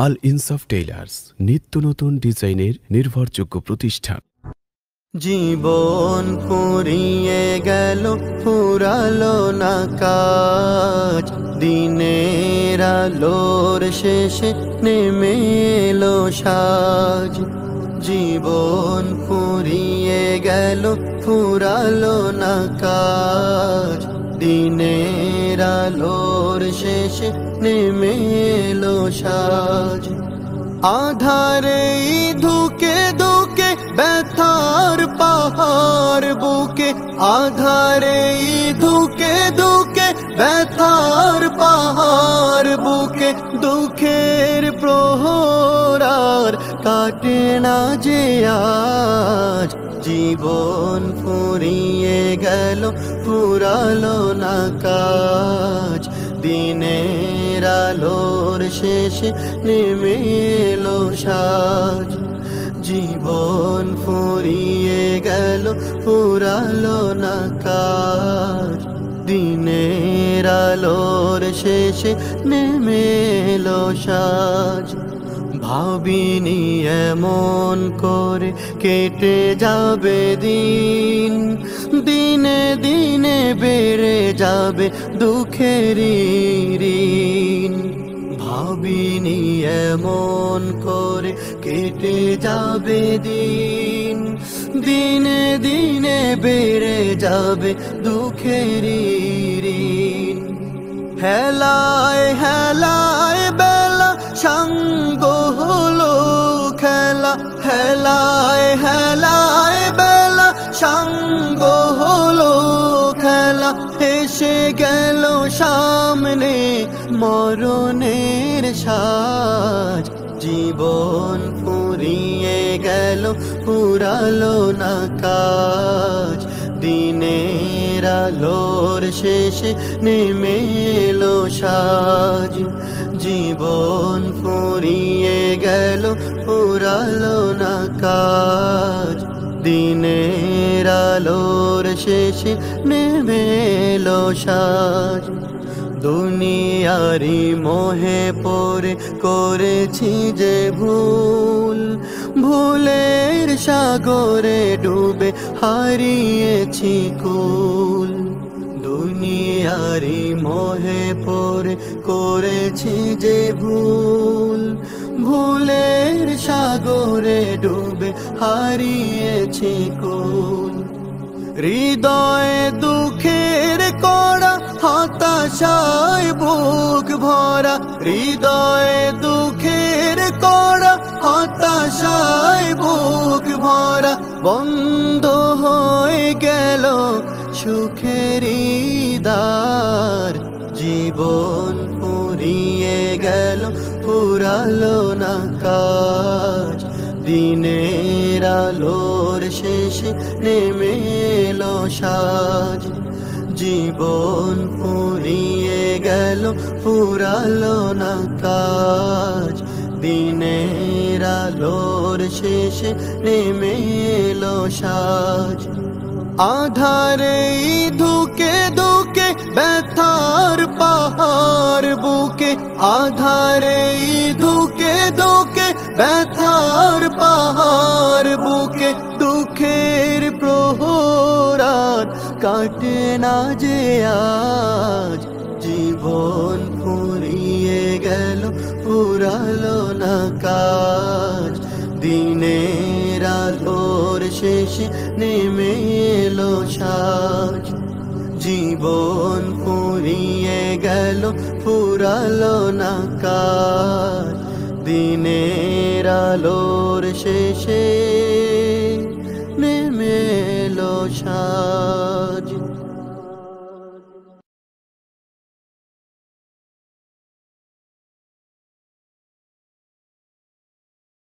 আল ইনসাফ টেইলার্স, নিত্য নতুন ডিজাইনের নির্ভরযোগ্য প্রতিষ্ঠান। জীবন ফুরিয়ে গেল, ফুরালো না কাজ, দিনের আলোর শেষে নেমে এলো সাজ। জীবন ফুরিয়ে গেল, ফুরালো না কাজ, দিনের আলোর শেষে নেমে এলো সাজ। আধারে ধুকে ধুকে ব্যথার পাহাড় বুকে, আধারে ধুকে ধুকে ব্যথার পাহাড় বুকে, দুঃখের প্রহরার কাটে না যে আজ। জীবন ফুরিয়ে গেল, ফুরালো না কাজ, দিনের আলোর শেষে নেমে এলো সাজ। জীবন ফুরিয়ে গেল, ফুরালো না কাজ, দিনের আলোর শেষে নেমে এলো সাজ। ভাবিনি এমন করে কেটে যাবে দিন, দিনে দিনে বেড়ে যাবে দুঃখেরই ঋণ। ভাবিনি এমন করে কেটে যাবে দিন, দিনে দিনে বেড়ে যাবে দুঃখেরই ঋণ। হেলায় হেলায় বেলা সঙ্গ হলো খেলা, হেলায় হেলায় বেলা সঙ্গ হলো খেলা, এসে গেল সামনে মরণের সাজ। জীবন ফুরিয়ে গেল, ফুরালো না কাজ, দিনের আলোর শেষে নেমে এলো সাজ। জীবন ফুরিয়ে গেল, ফুরালো না কাজ, দিনের আলোর শেষে নেমে এলো সাজ। দুনিয়ারি মোহে পড়ে করেছি যে ভুল, ভুলের সাগরে ডুবে হারিয়েছি কুল। দুনিয়ারি মোহে পড়ে করেছি যে ভুল, ভুলের সাগরে ডুবে হারিয়েছি কুল। হৃদয়ে দুঃখের কড়া, হতাশায় বুক ভরা, হৃদয়ে দুঃখের কড়া, হতাশায় বুক ভরা, বন্ধ হয়ে গেল সুখেরই দ্বার। জীবন ফুরিয়ে গেল, ফুরালো না কাজ, দিনের আলোর শেষে নেমে এলো সাজ। জীবন ফুরিয়ে গেল, ফুরালো না কাজ, দিনের আলোর শেষে নেমে এলো সাজ। আধারে ধুকে ধুকে ব্যথার পাহাড় বুকে, আধারে ধুকে ধুকে ব্যথার পাহাড় বুকে, দুঃখের প্রহরার কাটে না যে আজ। জীবন ফুরিয়ে গেল, ফুরালো না কাজ, দিনের আলোর শেষে নেমে এলো সাজ। জীবন ফুরিয়ে গেল, ফুরালো না কাজ, দিনের আলোর শেষে নেমে এলো সাজ।